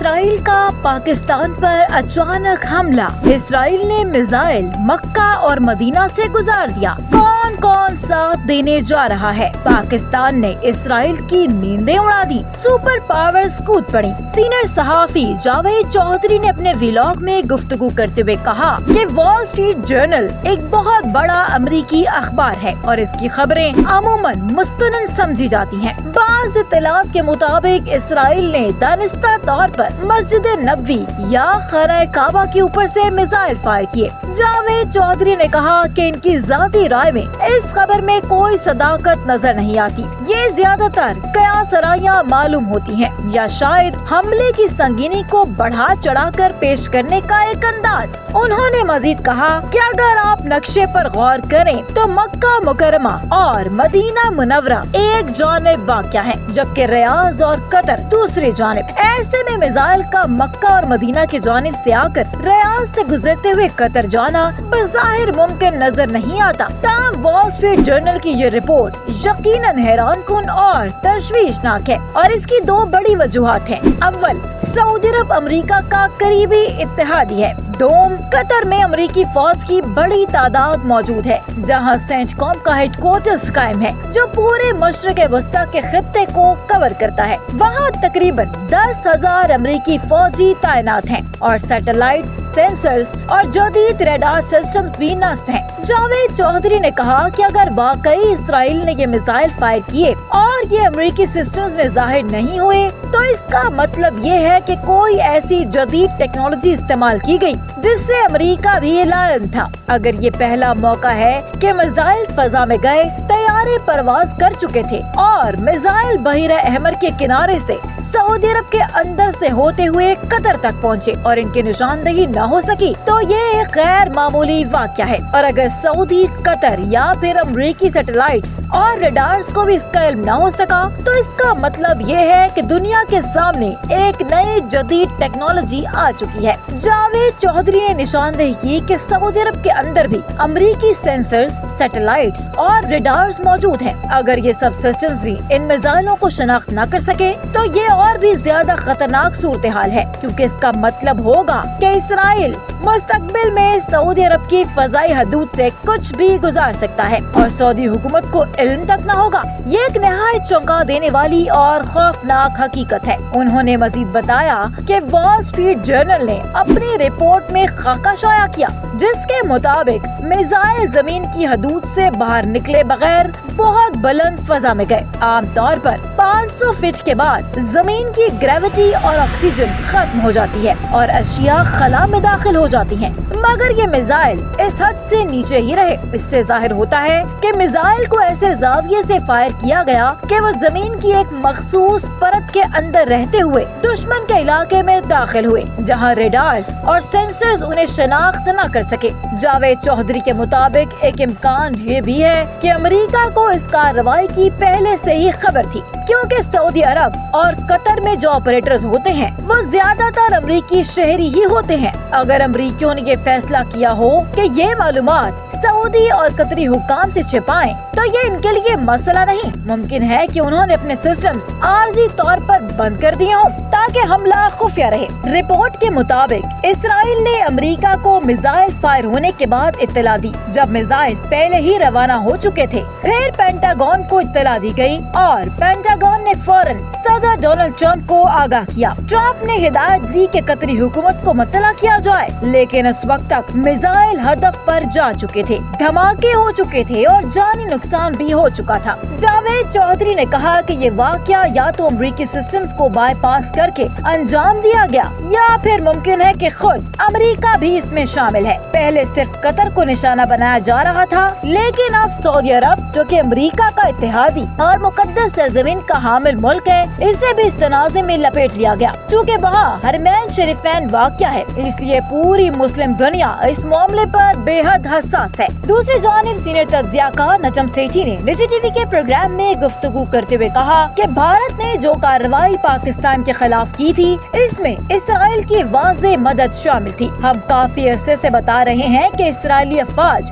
اسرائیل کا پاکستان پر اچانک حملہ، اسرائیل نے میزائل مکہ اور مدینہ سے گزار دیا، کون کون ساتھ دینے جا رہا ہے؟ پاکستان نے اسرائیل کی نیندیں اڑا دی، سپر پاورز کود پڑی۔ سینئر صحافی جاوید چودھری نے اپنے ویلاگ میں گفتگو کرتے ہوئے کہا کہ وال اسٹریٹ جرنل ایک بہت بڑا امریکی اخبار ہے اور اس کی خبریں عموماً مستند سمجھی جاتی ہیں۔ بعض اطلاعات کے مطابق اسرائیل نے دانستہ طور پر مسجد نبوی یا خانہ کعبہ کے اوپر سے میزائل فائر کیے۔ جاوید چودھری نے کہا کہ ان کی ذاتی رائے میں اس خبر میں کوئی صداقت نظر نہیں آتی، یہ زیادہ تر قیاس آرائیاں معلوم ہوتی ہیں یا شاید حملے کی سنگینی کو بڑھا چڑھا کر پیش کرنے کا ایک انداز۔ انہوں نے مزید کہا کہ اگر آپ نقشے پر غور کریں تو مکہ مکرمہ اور مدینہ منورہ ایک جانب واقع ہے جبکہ ریاض اور قطر دوسری جانب۔ ایسے میں میزائل کا مکہ اور مدینہ کی جانب سے آ کر ریاض سے گزرتے ہوئے قطر جانا بظاہر ممکن نظر نہیں آتا۔ تاہم وال اسٹریٹ جرنل کی یہ رپورٹ یقیناً حیران کن اور تشویشناک ہے اور اس کی دو بڑی وجوہات ہیں۔ اول، سعودی عرب امریکہ کا قریبی اتحادی ہے۔ دوم، قطر میں امریکی فوج کی بڑی تعداد موجود ہے جہاں سینٹ کام کا ہیڈ کوارٹرز قائم ہے جو پورے مشرق وسطیٰ کے خطے کو کور کرتا ہے۔ وہاں تقریباً 10,000 امریکی فوجی تعینات ہیں اور سیٹلائٹ سینسرز اور جدید ریڈار سسٹمز بھی نصب ہیں۔ جاوید چودھری نے کہا کہ اگر واقعی اسرائیل نے یہ میزائل فائر کیے اور یہ امریکی سسٹمز میں ظاہر نہیں ہوئے تو اس کا مطلب یہ ہے کہ کوئی ایسی جدید ٹیکنالوجی استعمال کی گئی جس سے امریکہ بھی لائم تھا۔ اگر یہ پہلا موقع ہے کہ میزائل فضا میں گئے، طیارے پرواز کر چکے تھے اور میزائل بحیرہ احمر کے کنارے سے سعودی عرب کے اندر سے ہوتے ہوئے قطر تک پہنچے اور ان کی نشاندہی نہ ہو سکی تو یہ ایک غیر معمولی واقعہ ہے۔ اور اگر سعودی، قطر یا پھر امریکی سیٹلائٹس اور ریڈارز کو بھی اس کا علم نہ ہو سکا تو اس کا مطلب یہ ہے کہ دنیا کے سامنے ایک نئی جدید ٹیکنالوجی آ چکی ہے۔ جاوید چودھری نے نشاندہی کی کہ سعودی عرب کے اندر بھی امریکی سینسرز، سیٹلائٹس اور ریڈارز موجود ہیں۔ اگر یہ سب سسٹمز بھی ان میزائلوں کو شناخت نہ کر سکے تو یہ اور بھی زیادہ خطرناک صورتحال ہے کیونکہ اس کا مطلب ہوگا کہ اسرائیل مستقبل میں سعودی عرب کی فضائی حدود سے کچھ بھی گزار سکتا ہے اور سعودی حکومت کو علم تک نہ ہوگا۔ یہ ایک نہایت چونکا دینے والی اور خوفناک حقیقت ہے۔ انہوں نے مزید بتایا کہ وال اسٹریٹ جرنل نے اپنی رپورٹ میں خاکہ شائع کیا جس کے مطابق میزائل زمین کی حدود سے باہر نکلے بغیر بہت بلند فضا میں گئے۔ عام طور پر 500 فٹ کے بعد زمین کی گریوٹی اور آکسیجن ختم ہو جاتی ہے اور اشیاء خلا میں داخل ہو جاتی ہیں، مگر یہ میزائل اس حد سے نیچے ہی رہے۔ اس سے ظاہر ہوتا ہے کہ میزائل کو ایسے زاویے سے فائر کیا گیا کہ وہ زمین کی ایک مخصوص پرت کے اندر رہتے ہوئے دشمن کے علاقے میں داخل ہوئے جہاں ریڈارز اور سینسرز انہیں شناخت نہ کر سکے۔ جاوید چودھری کے مطابق ایک امکان یہ بھی ہے کہ امریکہ کو اس کارروائی کی پہلے سے ہی خبر تھی کیونکہ سعودی عرب اور قطر میں جو آپریٹرز ہوتے ہیں وہ زیادہ تر امریکی شہری ہی ہوتے ہیں۔ اگر امریکیوں نے یہ فیصلہ کیا ہو کہ یہ معلومات سعودی اور قطری حکام سے چھپائیں تو یہ ان کے لیے مسئلہ نہیں۔ ممکن ہے کہ انہوں نے اپنے سسٹمز عارضی طور پر بند کر دیے ہوں تاکہ حملہ خفیہ رہے۔ رپورٹ کے مطابق اسرائیل نے امریکہ کو میزائل فائر ہونے کے بعد اطلاع دی جب میزائل پہلے ہی روانہ ہو چکے تھے۔ پھر پینٹاگون کو اطلاع دی گئی اور پینٹاگون نے فوراً صدر ڈونلڈ ٹرمپ کو آگاہ کیا۔ ٹرمپ نے ہدایت دی کہ قطری حکومت کو مطلع کیا جائے لیکن اس وقت تک میزائل ہدف پر جا چکے تھے، دھماکے ہو چکے تھے اور جانی نقصان بھی ہو چکا تھا۔ جاوید چودھری نے کہا کہ یہ واقعہ یا تو امریکی سسٹمز کو بائی پاس کر کے انجام دیا گیا یا پھر ممکن ہے کہ خود امریکہ بھی اس میں شامل ہے۔ پہلے صرف قطر کو نشانہ بنایا جا رہا تھا لیکن اب سعودی عرب جو کہ امریکہ کا اتحادی اور مقدس سرزمین کا حامل ملک ہے اسے بھی اس تنازع میں لپیٹ لیا گیا۔ چونکہ وہاں حرمین شریفین واقع ہے اس لیے پوری مسلم دنیا اس معاملے پر بے حد حساس ہے۔ دوسری جانب سینئر تجزیہ کار نجم سیٹھی نے نجی ٹی وی کے پروگرام میں گفتگو کرتے ہوئے کہا کہ بھارت نے جو کارروائی پاکستان کے خلاف کی تھی اس میں اسرائیل کی واضح مدد شامل تھی۔ ہم کافی عرصے سے بتا رہے ہیں کہ اسرائیلی افواج